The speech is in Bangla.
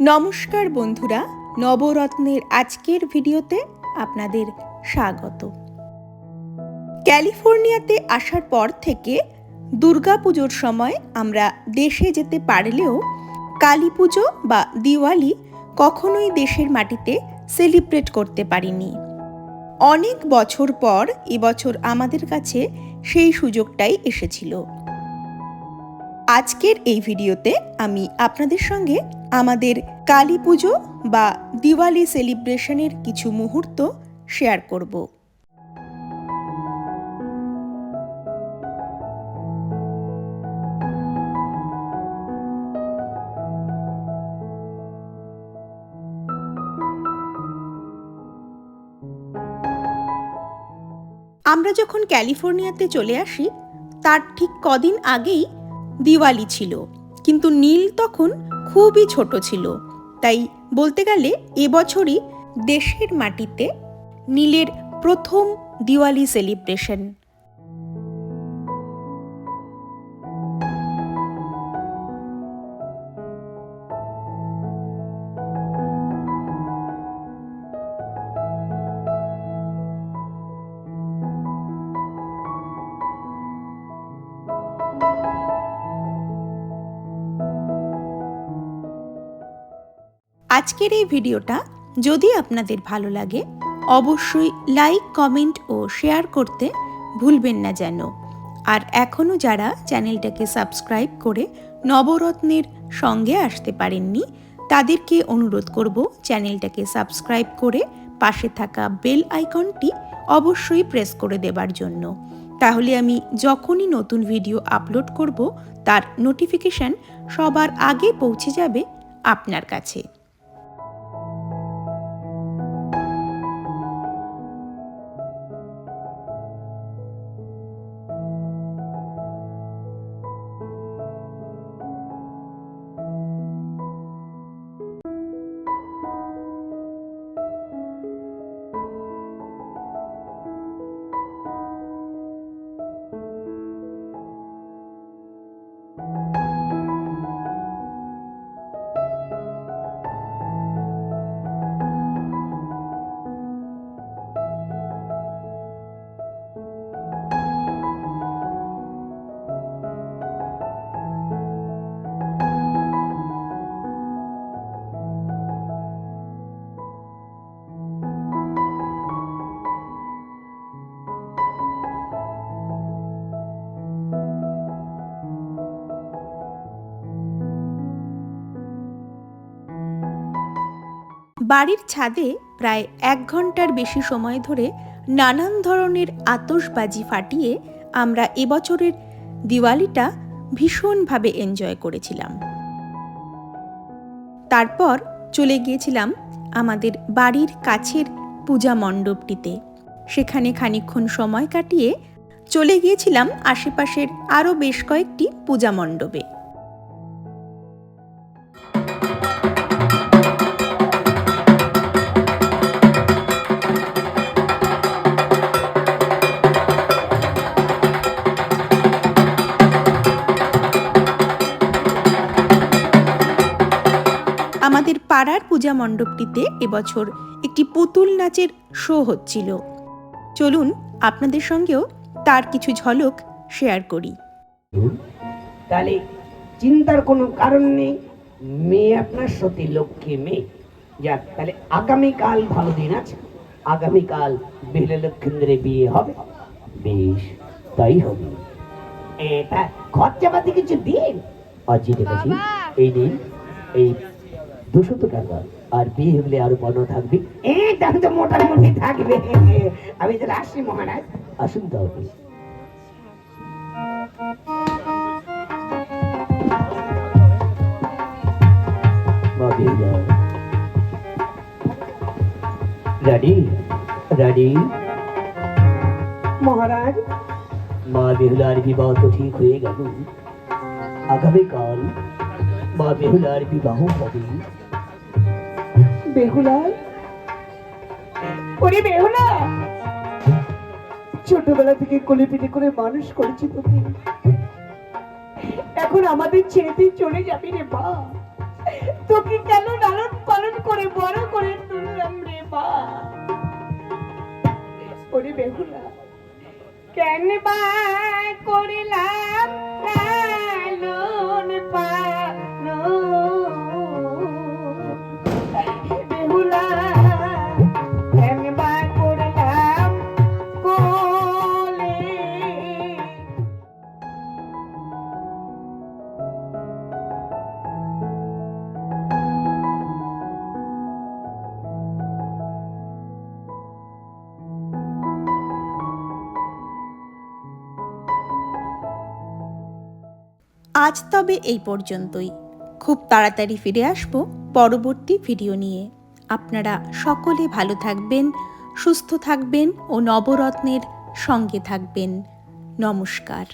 নমস্কার বন্ধুরা, নবরত্নের আজকের ভিডিওতে আপনাদের স্বাগত। ক্যালিফোর্নিয়াতে আসার পর থেকে দুর্গাপুজোর সময় আমরা দেশে যেতে পারলেও কালী পুজো বা দিওয়ালি কখনোই দেশের মাটিতে সেলিব্রেট করতে পারিনি। অনেক বছর পর এবছর আমাদের কাছে সেই সুযোগটাই এসেছিল। আজকের এই ভিডিওতে আমি আপনাদের সঙ্গে আমাদের কালী পুজো বা দিওয়ালি সেলিব্রেশনের কিছু মুহূর্ত শেয়ার করব। আমরা যখন ক্যালিফোর্নিয়াতে চলে আসি তার ঠিক কদিন আগেই দিওয়ালি ছিল, কিন্তু নীল তখন খুবই ছোট ছিল। তাই বলতে গেলে এবছরই দেশের মাটিতে নীলের প্রথম দিওয়ালি সেলিব্রেশন। আজকের এই ভিডিওটা যদি আপনাদের ভালো লাগে অবশ্যই লাইক, কমেন্ট ও শেয়ার করতে ভুলবেন না যেন। আর এখনও যারা চ্যানেলটাকে সাবস্ক্রাইব করে নবরত্নের সঙ্গে আসতে পারেননি তাদেরকে অনুরোধ করব চ্যানেলটাকে সাবস্ক্রাইব করে পাশে থাকা বেল আইকনটি অবশ্যই প্রেস করে দেবার জন্য। তাহলে আমি যখনই নতুন ভিডিও আপলোড করব তার নোটিফিকেশন সবার আগে পৌঁছে যাবে আপনার কাছে। বাড়ির ছাদে প্রায় 1 ঘন্টার বেশি সময় ধরে নানান ধরনের আতশবাজি ফাটিয়ে আমরা এবছরের দিওয়ালিটা ভীষণভাবে এনজয় করেছিলাম। তারপর চলে গিয়েছিলাম আমাদের বাড়ির কাছের পূজা মণ্ডপটিতে। সেখানে খানিকক্ষণ সময় কাটিয়ে চলে গিয়েছিলাম আশেপাশের আরও বেশ কয়েকটি পূজা মণ্ডপে। আমাদের পাড়ার পূজা মণ্ডপটিতে এবছর একটি পুতুল নাচের শো হচ্ছিল। চলুন আপনাদের সঙ্গেও তার কিছু ঝলক শেয়ার করি। তাহলে চিন্তার কোনো কারণ নেই, মেয়ে আপনার সতী লক্ষ্মী মেয়ে। যাক, তাহলে আগামীকাল ভালো দিন আছে, আগামীকাল বেহুলা লক্ষ্মীন্দ্রের বিয়ে হবে। বেশ, তাই হবে। এটা খরচাপাতি কিছু দিন অজি দেখেছি, এই দিন এই 200 টাকা, আর বিয়ে হলে আরো বড় থাকবে। তাহলে তো মোটামুটি থাকবে। আমি তো আসছি মহারাজ, আসুন তাহলে। রেডি রেডি মহারাজ। মা বেহুলার বিবাহ তো ঠিক হয়ে গেল, আগামীকাল মা বেহুলার বিবাহ হবে। বেহুলার, ওরে বেহুলা, ছোটবেলা থেকে কোলে পিঠে করে মানুষ করেছি তোকে, এখন আমাদের ছেড়ে চলে যাবি রে মা। তোকে কেন পালন করে বড় করে তুললাম রে মা। ওরে বেহুলা, কেন বা করিলাম লালন পালন, বেহুলা কেন বা করলাম কোলে। আজ তবে এই পর্যন্তই। খুব তাড়াতাড়ি ফিরে আসব পরবর্তী ভিডিও নিয়ে। আপনারা সকলে ভালো থাকবেন, সুস্থ থাকবেন ও নবরত্নের সঙ্গে থাকবেন। নমস্কার।